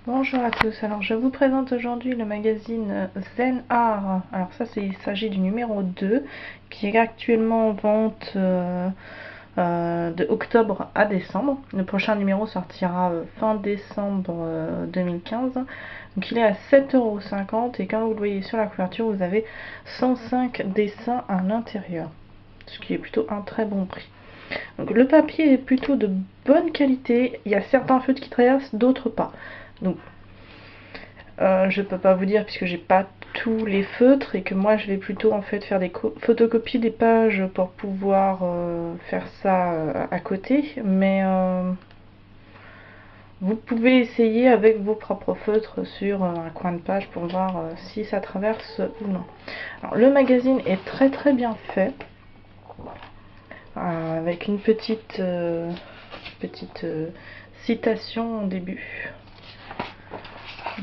Bonjour à tous, alors je vous présente aujourd'hui le magazine Zen Art. Alors ça, il s'agit du numéro 2 qui est actuellement en vente de octobre à décembre. Le prochain numéro sortira fin décembre 2015. Donc il est à 7,50 € et comme vous le voyez sur la couverture, vous avez 105 dessins à l'intérieur, ce qui est plutôt un très bon prix. Donc le papier est plutôt de bonne qualité, il y a certains feutres qui traversent, d'autres pas. Donc je peux pas vous dire puisque j'ai pas tous les feutres et que moi je vais plutôt en fait faire des photocopies des pages pour pouvoir faire ça à côté, mais vous pouvez essayer avec vos propres feutres sur un coin de page pour voir si ça traverse ou non. Alors le magazine est très bien fait, avec une petite citation au début.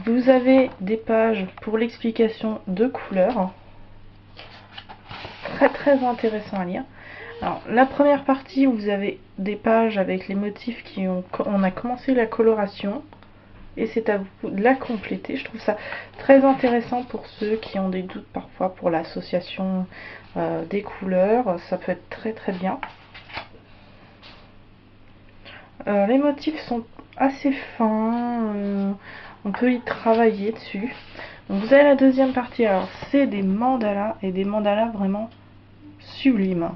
Vous avez des pages pour l'explication de couleurs, très intéressant à lire. Alors, la première partie, vous avez des pages avec les motifs on a commencé la coloration et c'est à vous de la compléter. Je trouve ça très intéressant pour ceux qui ont des doutes parfois pour l'association des couleurs. Ça peut être très bien. Les motifs sont assez fins, on peut y travailler dessus. Donc vous avez la deuxième partie, alors c'est des mandalas et des mandalas vraiment sublimes.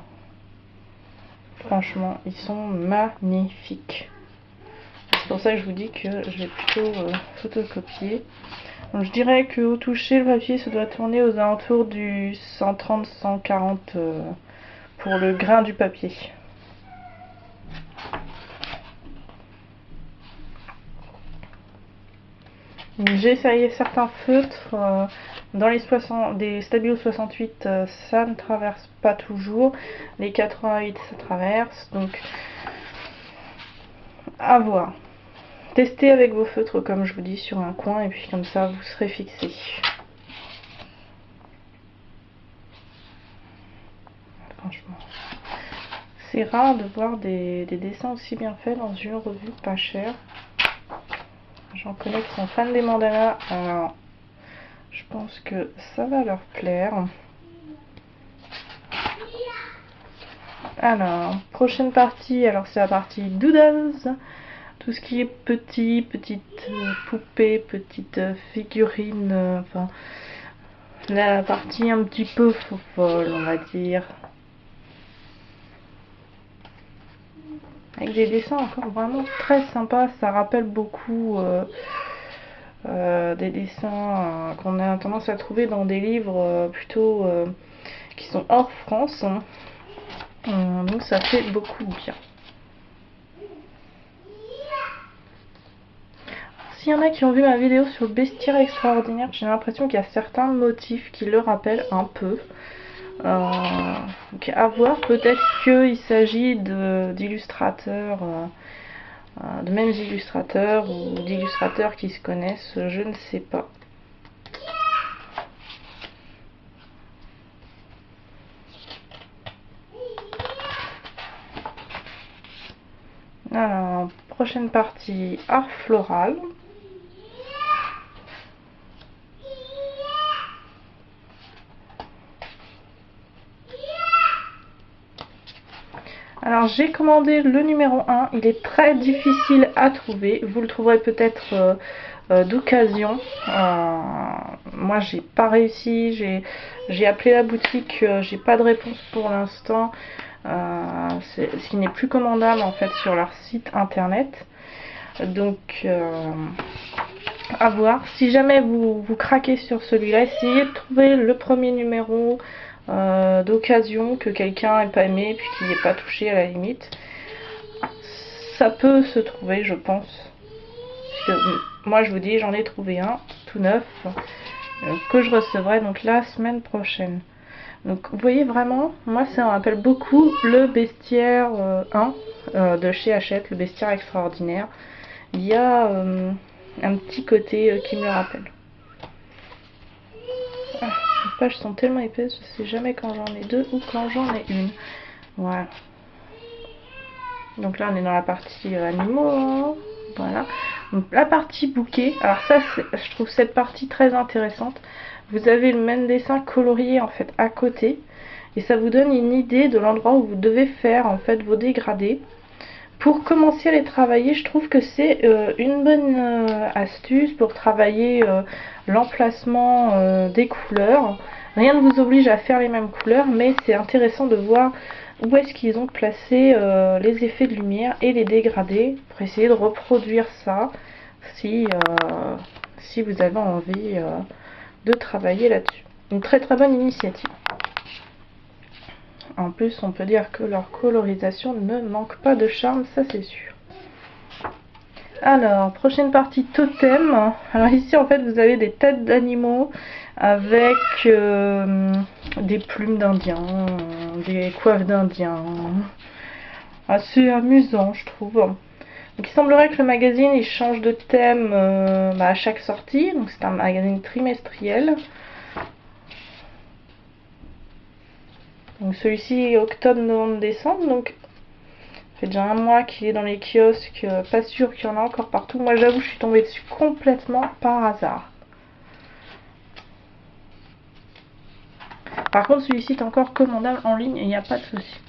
Franchement, ils sont magnifiques. C'est pour ça que je vous dis que je vais plutôt photocopier. Donc je dirais qu'au toucher, le papier se doit tourner aux alentours du 130-140 pour le grain du papier. J'ai essayé certains feutres. Dans des Stabilo 68, ça ne traverse pas toujours. Les 88, ça traverse. Donc, à voir. Testez avec vos feutres, comme je vous dis, sur un coin. Et puis comme ça, vous serez fixé. Franchement. C'est rare de voir des dessins aussi bien faits dans une revue pas chère. J'en connais qui sont fans des mandalas. Alors, je pense que ça va leur plaire. Alors, prochaine partie, alors c'est la partie doodles, tout ce qui est petites poupées, petites figurines, enfin, la partie un petit peu folle, on va dire. Avec des dessins encore vraiment très sympas, ça rappelle beaucoup des dessins qu'on a tendance à trouver dans des livres plutôt qui sont hors France. Donc ça fait beaucoup de bien. S'il y en a qui ont vu ma vidéo sur le bestiaire extraordinaire, j'ai l'impression qu'il y a certains motifs qui le rappellent un peu. Donc à voir, peut-être qu'il s'agit d'illustrateurs, de mêmes illustrateurs ou d'illustrateurs qui se connaissent, je ne sais pas. Alors, prochaine partie, art floral. Alors j'ai commandé le numéro 1, il est très difficile à trouver, vous le trouverez peut-être d'occasion. Moi j'ai pas réussi, j'ai appelé la boutique, j'ai pas de réponse pour l'instant, ce qui n'est plus commandable en fait sur leur site internet. Donc à voir. Si jamais vous craquez sur celui-là, essayez de trouver le premier numéro d'occasion que quelqu'un n'ait pas aimé puis qu'il n'y ait pas touché à la limite. Ça peut se trouver, je pense. Parce que, moi je vous dis, j'en ai trouvé un tout neuf que je recevrai donc la semaine prochaine. Donc vous voyez vraiment, moi ça me rappelle beaucoup le bestiaire 1 de chez Hachette, le bestiaire extraordinaire. Il y a un petit côté qui me le rappelle. Les pages sont tellement épaisses, je sais jamais quand j'en ai deux ou quand j'en ai une. Voilà. Donc là on est dans la partie animaux, hein. Voilà. Donc la partie bouquet, alors ça je trouve cette partie très intéressante. Vous avez le même dessin colorié en fait à côté et ça vous donne une idée de l'endroit où vous devez faire en fait vos dégradés. Pour commencer à les travailler, je trouve que c'est une bonne astuce pour travailler l'emplacement des couleurs. Rien ne vous oblige à faire les mêmes couleurs, mais c'est intéressant de voir où est-ce qu'ils ont placé les effets de lumière et les dégradés pour essayer de reproduire ça si vous avez envie de travailler là-dessus. Une très très bonne initiative. En plus, on peut dire que leur colorisation ne manque pas de charme, ça c'est sûr. Alors, prochaine partie totem. Alors ici, en fait, vous avez des têtes d'animaux avec des plumes d'indiens, des coiffes d'indiens. Assez amusant, je trouve. Donc il semblerait que le magazine il change de thème à chaque sortie. Donc c'est un magazine trimestriel. Donc celui-ci est octobre, novembre, décembre. Donc ça fait déjà un mois qu'il est dans les kiosques. Pas sûr qu'il y en a encore partout. Moi j'avoue je suis tombée dessus complètement par hasard. Par contre celui-ci est encore commandable en ligne et il n'y a pas de souci.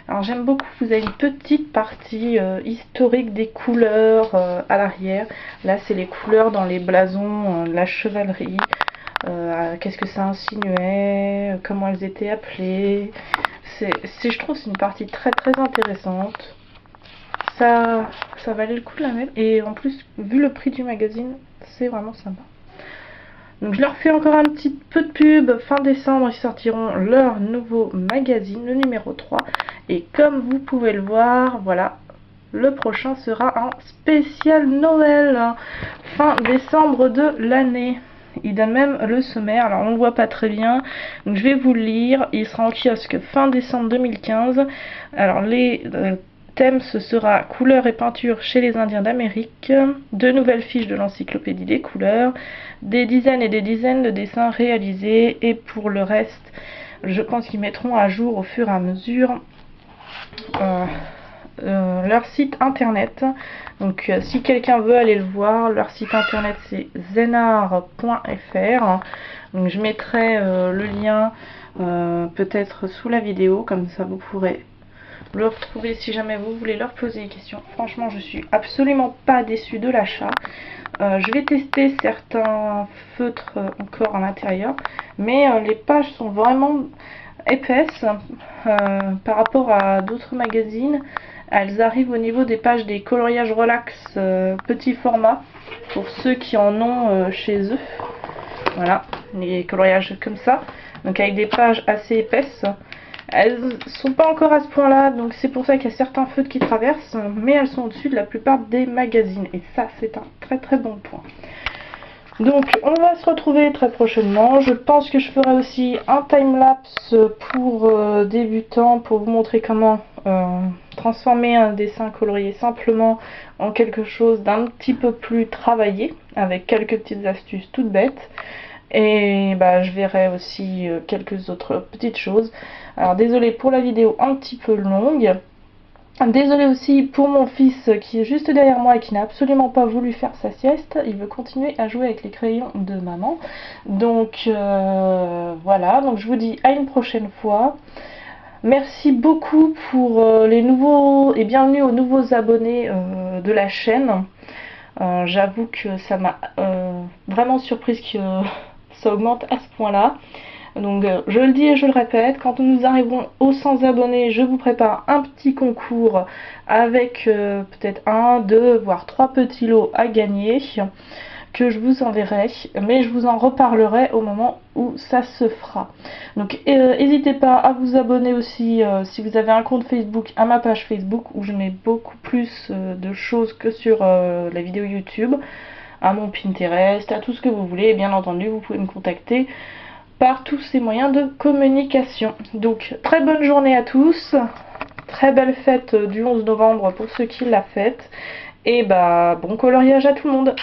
Alors j'aime beaucoup, vous avez une petite partie historique des couleurs à l'arrière. Là c'est les couleurs dans les blasons de la chevalerie. Qu'est-ce que ça insinuait, comment elles étaient appelées. Je trouve c'est une partie très très intéressante. Ça valait le coup de la mettre. Et en plus, vu le prix du magazine, c'est vraiment sympa. Donc je leur fais encore un petit peu de pub. Fin décembre, ils sortiront leur nouveau magazine, le numéro 3. Et comme vous pouvez le voir, voilà, le prochain sera un spécial Noël. Fin décembre de l'année. Il donne même le sommaire, alors on ne le voit pas très bien, donc je vais vous le lire. Il sera en kiosque fin décembre 2015. Alors les thèmes, ce sera couleurs et peinture chez les Indiens d'Amérique, de nouvelles fiches de l'encyclopédie des couleurs, des dizaines et des dizaines de dessins réalisés, et pour le reste, je pense qu'ils mettront à jour au fur et à mesure leur site internet. Donc si quelqu'un veut aller le voir, leur site internet c'est zenart.fr. Donc je mettrai le lien peut-être sous la vidéo, comme ça vous pourrez le retrouver si jamais vous voulez leur poser des questions. Franchement je suis absolument pas déçue de l'achat. Je vais tester certains feutres encore à l'intérieur, mais les pages sont vraiment épaisses par rapport à d'autres magazines. Elles arrivent au niveau des pages des coloriages relax petit format pour ceux qui en ont chez eux. Voilà, les coloriages comme ça, donc avec des pages assez épaisses. Elles sont pas encore à ce point là, donc c'est pour ça qu'il y a certains feutres qui traversent, mais elles sont au-dessus de la plupart des magazines, et ça c'est un très très bon point. Donc on va se retrouver très prochainement. Je pense que je ferai aussi un timelapse pour débutants, pour vous montrer comment transformer un dessin colorié simplement en quelque chose d'un petit peu plus travaillé, avec quelques petites astuces toutes bêtes. Et bah, je verrai aussi quelques autres petites choses. Alors désolée pour la vidéo un petit peu longue. Désolée aussi pour mon fils qui est juste derrière moi et qui n'a absolument pas voulu faire sa sieste. Il veut continuer à jouer avec les crayons de maman. Donc voilà, donc je vous dis à une prochaine fois. Merci beaucoup pour les nouveaux et bienvenue aux nouveaux abonnés de la chaîne. J'avoue que ça m'a vraiment surprise que ça augmente à ce point-là. Donc je le dis et je le répète, quand nous arriverons aux 100 abonnés, je vous prépare un petit concours avec peut-être 1, 2, voire 3 petits lots à gagner que je vous enverrai, mais je vous en reparlerai au moment où ça se fera. Donc n'hésitez pas à vous abonner aussi si vous avez un compte Facebook à ma page Facebook où je mets beaucoup plus de choses que sur la vidéo YouTube, à mon Pinterest, à tout ce que vous voulez, et bien entendu vous pouvez me contacter par tous ces moyens de communication. Donc très bonne journée à tous, très belle fête du 11 novembre pour ceux qui la fêtent, et bah bon coloriage à tout le monde.